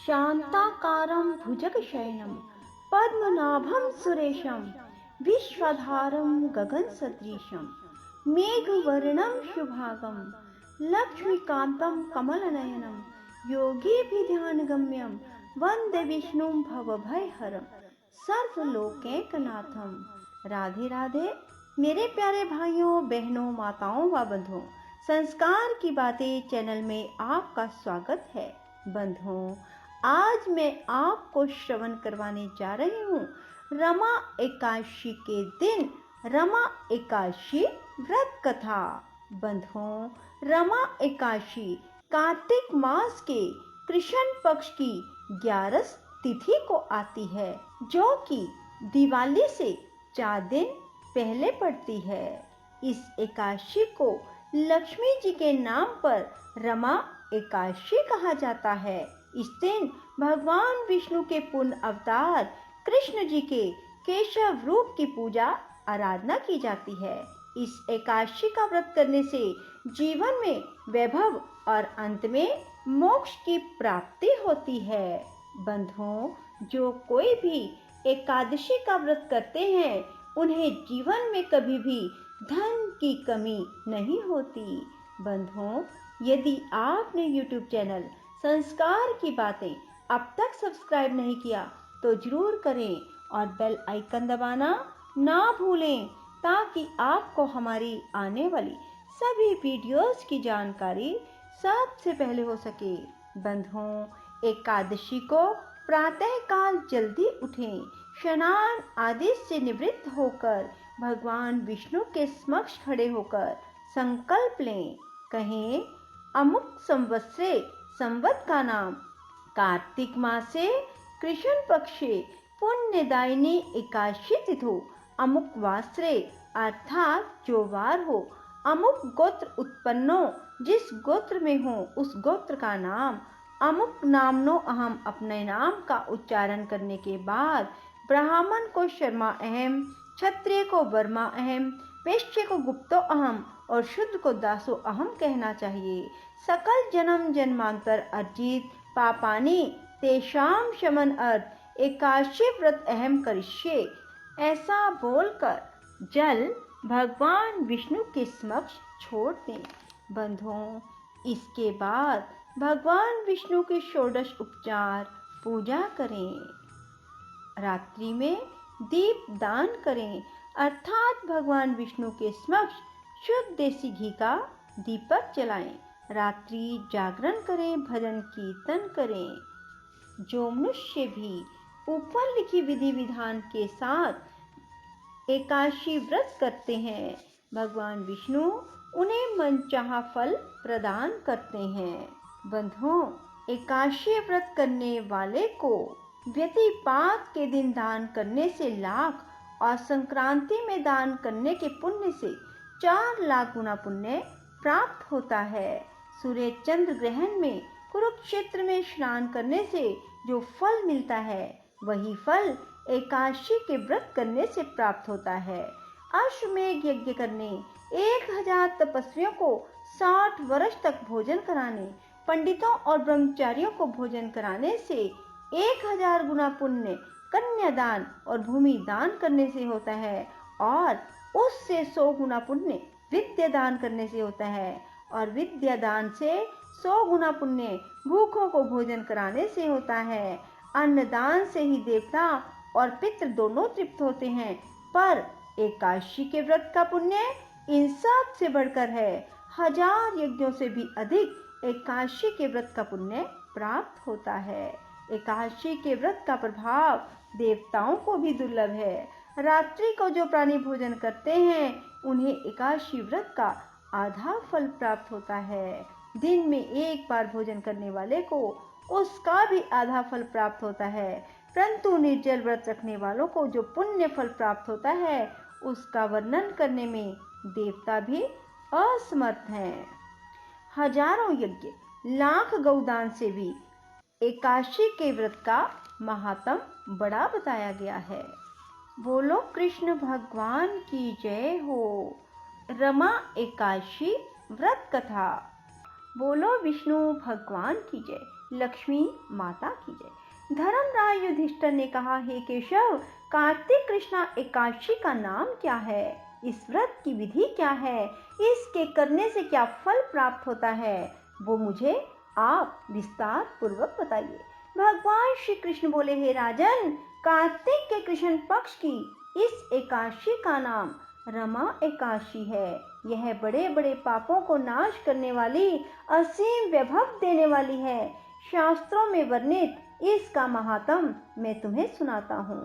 शान्ताकारं भुजगशयनं पद्मनाभं सुरेशं विश्वधारं गगनसदृशं मेघवर्णं शुभांगं लक्ष्मीकान्तं कमलनयनं योगीभिध्यानगम्यं वन्दे विष्णुं भवभयहरं सर्वलोकैकनाथं। राधे राधे मेरे प्यारे भाइयों बहनों माताओं व बंधुओं, संस्कार की बातें चैनल में आपका स्वागत है। बंधुओं, आज मैं आपको श्रवण करवाने जा रही हूँ रमा एकादशी के दिन रमा एकादशी व्रत कथा। बंधुओं, रमा एकादशी कार्तिक मास के कृष्ण पक्ष की 11 तिथि को आती है, जो कि दिवाली से 4 दिन पहले पड़ती है। इस एकादशी को लक्ष्मी जी के नाम पर रमा एकादशी कहा जाता है। इस दिन भगवान विष्णु के पूर्ण अवतार कृष्ण जी के केशव रूप की पूजा आराधना की जाती है। इस एकादशी का व्रत करने से जीवन में वैभव और अंत में मोक्ष की प्राप्ति होती है। बंधुओं, जो कोई भी एकादशी का व्रत करते हैं उन्हें जीवन में कभी भी धन की कमी नहीं होती। बंधुओं, यदि आपने YouTube चैनल संस्कार की बातें अब तक सब्सक्राइब नहीं किया तो जरूर करें और बेल आइकन दबाना ना भूलें, ताकि आपको हमारी आने वाली सभी वीडियोस की जानकारी सबसे पहले हो सके। बंधुओं, एकादशी को प्रातःकाल जल्दी उठें, स्नान आदि से निवृत्त होकर भगवान विष्णु के समक्ष खड़े होकर संकल्प लें। कहें, अमुक संवत्सरे, संवत का नाम कार्तिक मासे कृष्ण पक्षे पुण्यदायिनी एकादशी तिथो अमुक वासरे, अर्थात जो वार हो, अमुक गोत्र उत्पन्नो, जिस गोत्र में हो उस गोत्र का नाम, अमुक नामनो अहम, अपने नाम का उच्चारण करने के बाद ब्राह्मण को शर्मा अहम, क्षत्रिय को वर्मा अहम, वैश्य को गुप्तो अहम और शुद्ध को दासो अहम कहना चाहिए। सकल जन्म जन्मांतर अर्जित पापानि तेषाम शमन अर्थ एकादशी व्रत अहम करिष्ये, ऐसा बोलकर जल भगवान विष्णु के समक्ष छोड़ दें। बंधुओं, इसके बाद भगवान विष्णु के षोडश उपचार पूजा करें। रात्रि में दीप दान करें, अर्थात भगवान विष्णु के समक्ष शुद्ध देसी घी का दीपक जलाएं। रात्रि जागरण करें, भजन कीर्तन करें। जो मनुष्य भी ऊपर लिखी विधि विधान के साथ एकादशी व्रत करते हैं, भगवान विष्णु उन्हें मनचाहा फल प्रदान करते हैं। बंधुओं, एकादशी व्रत करने वाले को व्यतिपात के दिन दान करने से लाख और संक्रांति में दान करने के पुण्य से 4 लाख गुना पुण्य प्राप्त होता है। सूर्य चंद्र ग्रहण में कुरुक्षेत्र में स्नान करने से जो फल मिलता है, वही फल एकादशी के व्रत करने से प्राप्त होता है। अश्वमेध यज्ञ करने, 1000 तपस्वियों को 60 वर्ष तक भोजन कराने, पंडितों और ब्रह्मचारियों को भोजन कराने से 1000 गुना पुण्य कन्यादान और भूमि दान करने से होता है, और उससे 100 गुना पुण्य विद्या दान करने से होता है, और विद्या दान से 100 गुना पुण्य भूखों को भोजन कराने से होता है। अन्नदान से ही देवता और पितृ दोनों तृप्त होते हैं, पर एकादशी के व्रत का पुण्य इन सब से बढ़कर है। 1000 यज्ञों से भी अधिक एकादशी के व्रत का पुण्य प्राप्त होता है। एकादशी के व्रत का प्रभाव देवताओं को भी दुर्लभ है। रात्रि को जो प्राणी भोजन करते हैं उन्हें एकादशी व्रत का आधा फल प्राप्त होता है। दिन में एक बार भोजन करने वाले को उसका भी आधा फल प्राप्त होता है, परंतु निर्जल व्रत रखने वालों को जो पुण्य फल प्राप्त होता है उसका वर्णन करने में देवता भी असमर्थ हैं। हजारों यज्ञ, लाख गौदान से भी एकादशी के व्रत का महात्म बड़ा बताया गया है। बोलो कृष्ण भगवान की जय हो। रमा एकादशी व्रत कथा। बोलो विष्णु भगवान की जय। लक्ष्मी माता की जय। धर्मराज युधिष्ठिर ने कहा, हे केशव, कार्तिक कृष्णा एकादशी का नाम क्या है? इस व्रत की विधि क्या है? इसके करने से क्या फल प्राप्त होता है? वो मुझे आप विस्तार पूर्वक बताइए। भगवान श्री कृष्ण बोले, हे राजन, कार्तिक के कृष्ण पक्ष की इस एकादशी का नाम रमा एकादशी है। यह बड़े बड़े पापों को नाश करने वाली, असीम वैभव देने वाली है। शास्त्रों में वर्णित इसका महात्म मैं तुम्हें सुनाता हूँ।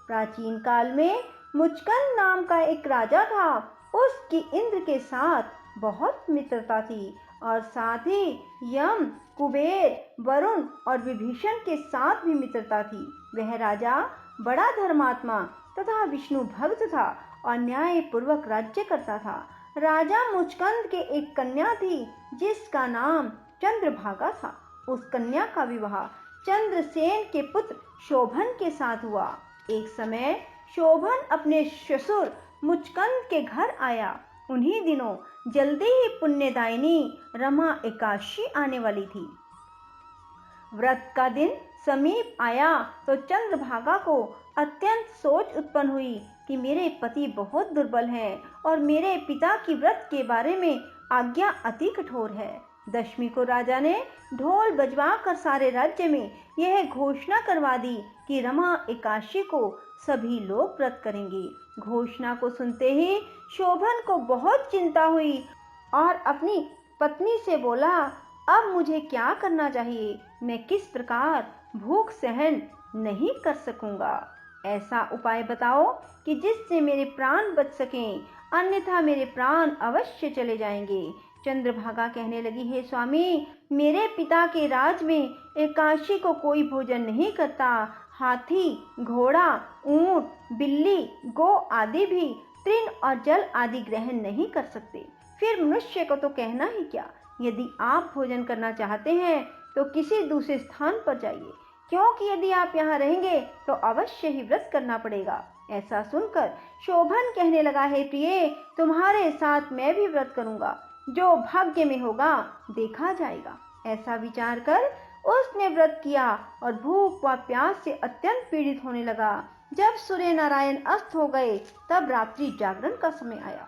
प्राचीन काल में मुचकंद नाम का एक राजा था। उसकी इंद्र के साथ बहुत मित्रता थी और साथ ही यम, कुबेर, वरुण और विभीषण के साथ भी मित्रता थी। वह राजा बड़ा धर्मात्मा तथा विष्णु भक्त था और न्याय पूर्वक राज्य करता था। राजा मुचकंद के एक कन्या थी जिसका नाम चंद्रभागा था। उस कन्या का विवाह चंद्रसेन के पुत्र शोभन के साथ हुआ। एक समय शोभन अपने ससुर मुचकंद के घर आया। उन्हीं दिनों जल्दी ही पुण्यदायिनी रमा एकादशी आने वाली थी। व्रत का दिन समीप आया तो चंद्रभागा को अत्यंत सोच उत्पन्न हुई कि मेरे पति बहुत दुर्बल हैं और मेरे पिता की व्रत के बारे में आज्ञा अति कठोर है। दशमी को राजा ने ढोल बजवा कर सारे राज्य में यह घोषणा करवा दी कि रमा एकादशी को सभी लोग व्रत करेंगे। घोषणा को सुनते ही शोभन को बहुत चिंता हुई और अपनी पत्नी से बोला, अब मुझे क्या करना चाहिए? मैं किस प्रकार भूख सहन नहीं कर सकूंगा। ऐसा उपाय बताओ कि जिससे मेरे प्राण बच सकें, अन्यथा मेरे प्राण अवश्य चले जाएंगे। चंद्रभागा कहने लगी, हे स्वामी, मेरे पिता के राज में एकादशी को कोई भोजन नहीं करता। हाथी, घोड़ा, ऊंट, बिल्ली, गौ आदि भी तृण और जल आदि ग्रहण नहीं कर सकते। फिर मनुष्य को तो कहना ही क्या। यदि आप भोजन करना चाहते हैं तो किसी दूसरे स्थान पर जाइए, क्योंकि यदि आप यहाँ रहेंगे तो अवश्य ही व्रत करना पड़ेगा। ऐसा सुनकर शोभन कहने लगा, हे प्रिय, तुम्हारे साथ मैं भी व्रत करूंगा। जो भाग्य में होगा देखा जाएगा। ऐसा विचार कर उसने व्रत किया और भूख व प्यास से अत्यंत पीड़ित होने लगा। जब सूर्य नारायण अस्त हो गए तब रात्रि जागरण का समय आया।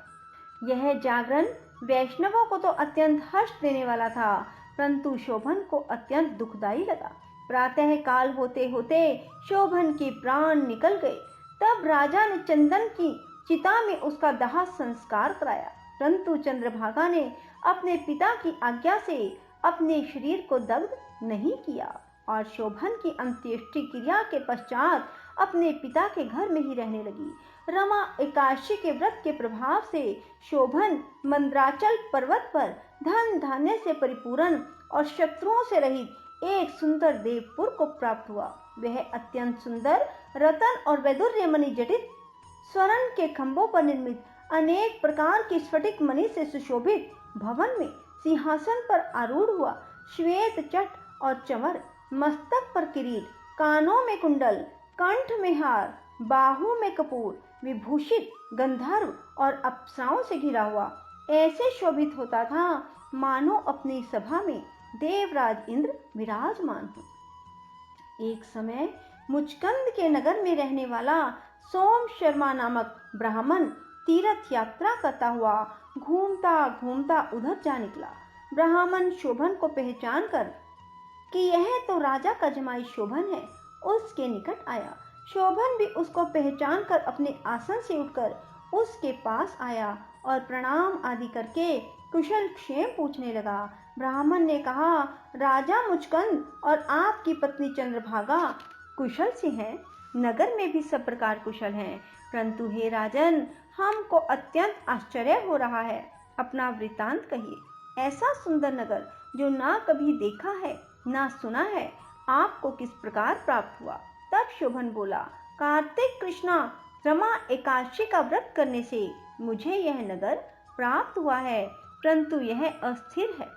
यह जागरण वैष्णवों को तो अत्यंत हर्ष देने वाला था, परंतु शोभन को अत्यंत दुखदायी लगा। प्रातः काल होते होते शोभन के प्राण निकल गए। तब राजा ने चंदन की चिता में उसका दाह संस्कार कराया, परंतु चंद्रभागा ने अपने पिता की आज्ञा से अपने शरीर को दग्ध नहीं किया और शोभन की अंत्येष्टि क्रिया के पश्चात अपने पिता के घर में ही रहने लगी। रमा एकादशी के व्रत के प्रभाव से शोभन मंद्राचल पर्वत पर धन धान्य से परिपूर्ण और शत्रुओं से रहित एक सुंदर देवपुर को प्राप्त हुआ। वह अत्यंत सुंदर रतन और वैदुर्य मणि जटित स्वर्ण के खंभों पर निर्मित अनेक प्रकार की स्फटिक मणि से सुशोभित भवन में सिंहासन पर आरूढ़ हुआ। श्वेत चट और चमर, मस्तक पर किरीट, कानों में कुंडल, कंठ में हार, बाहु में कपूर, विभूषित गंधर्व और अप्सराओं से घिरा हुआ ऐसे शोभित होता था मानो अपनी सभा में देवराज इंद्र विराजमान हो। एक समय मुचकंद के नगर में रहने वाला सोम शर्मा नामक ब्राह्मण तीर्थ यात्रा करता हुआ घूमता घूमता उधर जा निकला। ब्राह्मण शोभन को पहचान कर कि यह तो राजा का जमाई शोभन है, उसके निकट आया। शोभन भी उसको पहचान कर अपने आसन से उठकर उसके पास आया और प्रणाम आदि करके कुशल क्षेम पूछने लगा। ब्राह्मण ने कहा, राजा मुचकंद और आपकी पत्नी चंद्रभागा कुशल से हैं। नगर में भी सब प्रकार कुशल हैं, परंतु हे राजन, हमको अत्यंत आश्चर्य हो रहा है। अपना वृतांत कहिए। ऐसा सुंदर नगर जो ना कभी देखा है ना सुना है, आपको किस प्रकार प्राप्त हुआ? तब शोभन बोला, कार्तिक कृष्णा रमा एकादशी का व्रत करने से मुझे यह नगर प्राप्त हुआ है, परंतु यह अस्थिर है।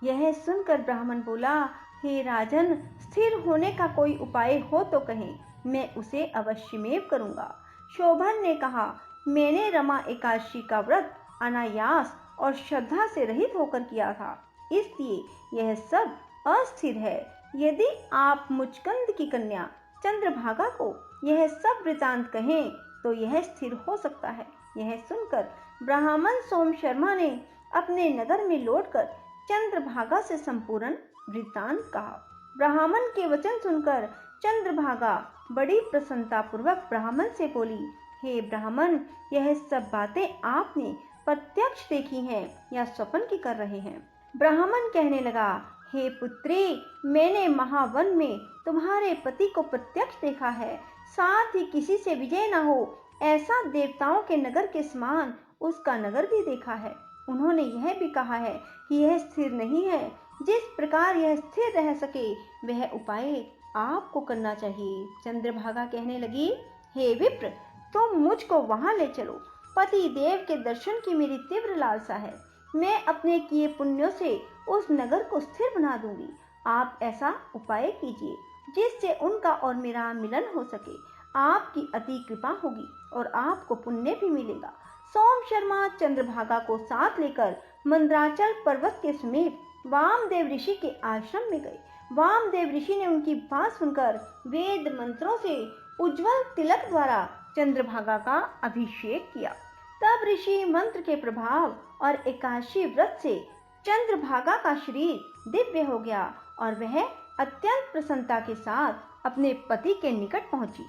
यह सुनकर ब्राह्मण बोला, हे राजन, स्थिर होने का कोई उपाय हो तो कहें, मैं उसे अवश्यमेव करूंगा। शोभन ने कहा, मैंने रमा एकादशी का व्रत अनायास और श्रद्धा से रहित होकर किया था, इसलिए यह सब अस्थिर है। यदि आप मुचकंद की कन्या चंद्रभागा को यह सब वृतांत कहें तो यह स्थिर हो सकता है। यह सुनकर ब्राह्मण सोम शर्मा ने अपने नगर में लौटकर चंद्रभागा से संपूर्ण वृतांत कहा। ब्राह्मण के वचन सुनकर चंद्रभागा बड़ी प्रसन्नता पूर्वक ब्राह्मण से बोली, हे ब्राह्मण, यह सब बातें आपने प्रत्यक्ष देखी हैं या स्वप्न की कर रहे हैं? ब्राह्मण कहने लगा, हे पुत्री, मैंने महावन में तुम्हारे पति को प्रत्यक्ष देखा है, साथ ही किसी से विजय न हो ऐसा देवताओं के नगर के समान उसका नगर भी देखा है। उन्होंने यह भी कहा है कि यह स्थिर नहीं है। जिस प्रकार यह स्थिर रह सके वह उपाय आपको करना चाहिए। चंद्रभागा कहने लगी, हे विप्र, तुम मुझको वहां ले चलो। पति देव के दर्शन की मेरी तीव्र लालसा है। मैं अपने किए पुण्यों से उस नगर को स्थिर बना दूंगी। आप ऐसा उपाय कीजिए जिससे उनका और मेरा मिलन हो सके। आपकी अति कृपा होगी और आपको पुण्य भी मिलेगा। सोम शर्मा चंद्रभागा को साथ लेकर मंदराचल पर्वत के समीप वामदेव ऋषि के आश्रम में गए। वामदेव ऋषि ने उनकी बात सुनकर वेद मंत्रों से उज्जवल तिलक द्वारा चंद्रभागा का अभिषेक किया। तब ऋषि मंत्र के प्रभाव और एकादशी व्रत से चंद्रभागा का शरीर दिव्य हो गया और वह अत्यंत प्रसन्नता के साथ अपने पति के निकट पहुंची।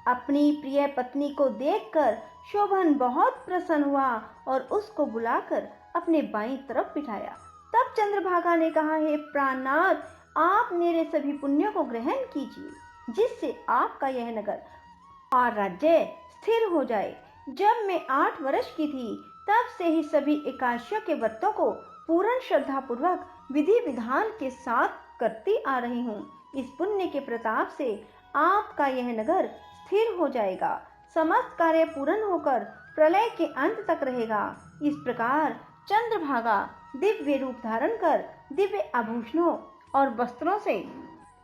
अपनी प्रिय पत्नी को देखकर शोभन बहुत प्रसन्न हुआ और उसको बुलाकर अपने बाईं तरफ बिठाया। तब चंद्रभागा ने कहा, हे प्राणनाथ, आप मेरे सभी पुण्यों को ग्रहण कीजिए जिससे आपका यह नगर और राज्य स्थिर हो जाए। जब मैं 8 वर्ष की थी तब से ही सभी एकादशियों के व्रतों को पूर्ण श्रद्धा पूर्वक विधि विधान के साथ करती आ रही हूँ। इस पुण्य के प्रताप से आपका यह नगर स्थिर हो जाएगा। समस्त कार्य पूर्ण होकर प्रलय के अंत तक रहेगा। इस प्रकार चंद्रभागा दिव्य रूप धारण कर दिव्य आभूषणों और वस्त्रों से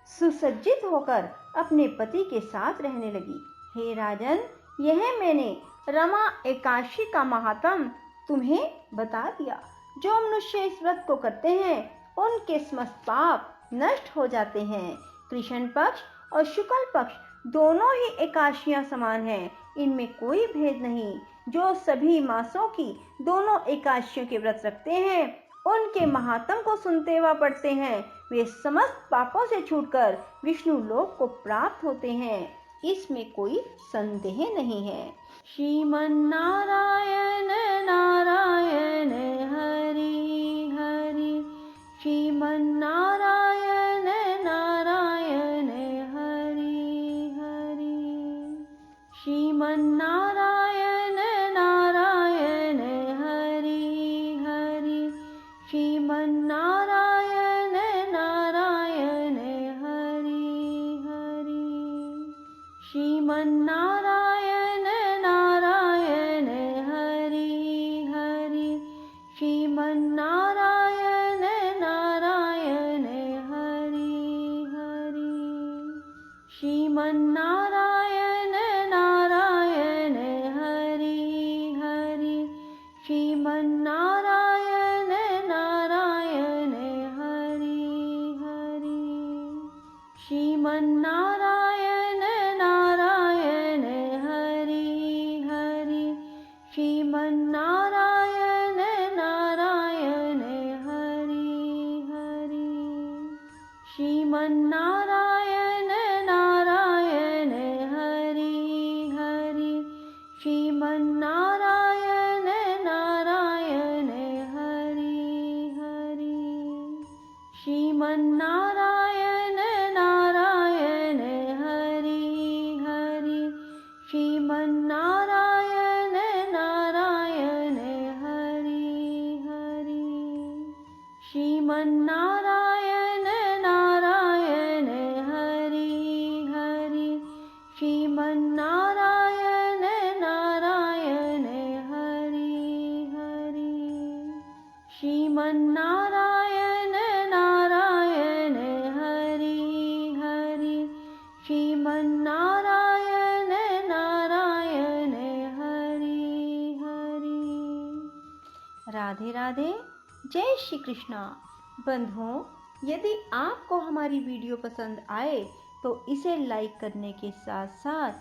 सुसज्जित होकर अपने पति के साथ रहने लगी। हे राजन, यह मैंने रमा एकादशी का महात्म तुम्हें बता दिया। जो मनुष्य इस व्रत को करते हैं उनके समस्त पाप नष्ट हो जाते हैं। कृष्ण पक्ष और शुक्ल पक्ष दोनों ही एकादशियां समान हैं, इनमें कोई भेद नहीं। जो सभी मासों की दोनों एकादशियों के व्रत रखते हैं उनके महात्म को सुनते व पढ़ते हैं वे समस्त पापों से छूटकर विष्णु लोक को प्राप्त होते हैं। इसमें कोई संदेह नहीं है। श्रीमन नारायण नारायण हरि हरि, श्रीमन नारायण नारायण हरि हरि, श्रीमन नारायण नारायण हरि हरि, श्रीमन नारायण नारायण हरि हरि, श्रीमन नारायण नारायण हरि हरि, श्रीमन नारायण नारायण हरि हरि, श्रीमन नारायण नारायण हरि हरि, श्रीमन नारायण नारायण हरि हरि, श्रीमन नारायण नारायण हरि हरि, श्रीमन नारायण नारायण हरि हरि, श्रीमन नारायण नारायण हरि हरि, श्रीमन नारायण नारायण हरि हरि, श्रीमन नारायण नारायण हरि हरि, श्रीमन नारायण नारायण हरि हरि, श्रीमन नारायण नारायण हरि हरि, श्रीमन नारायण नारायण हरि हरि, श्रीमन नारायण नारायण हरि हरि, श्रीमन नारायण नारायण हरि हरि। राधे राधे। जय श्री कृष्णा। बंधुओं, यदि आपको हमारी वीडियो पसंद आए तो इसे लाइक करने के साथ साथ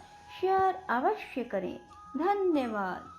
शेयर अवश्य करें। धन्यवाद।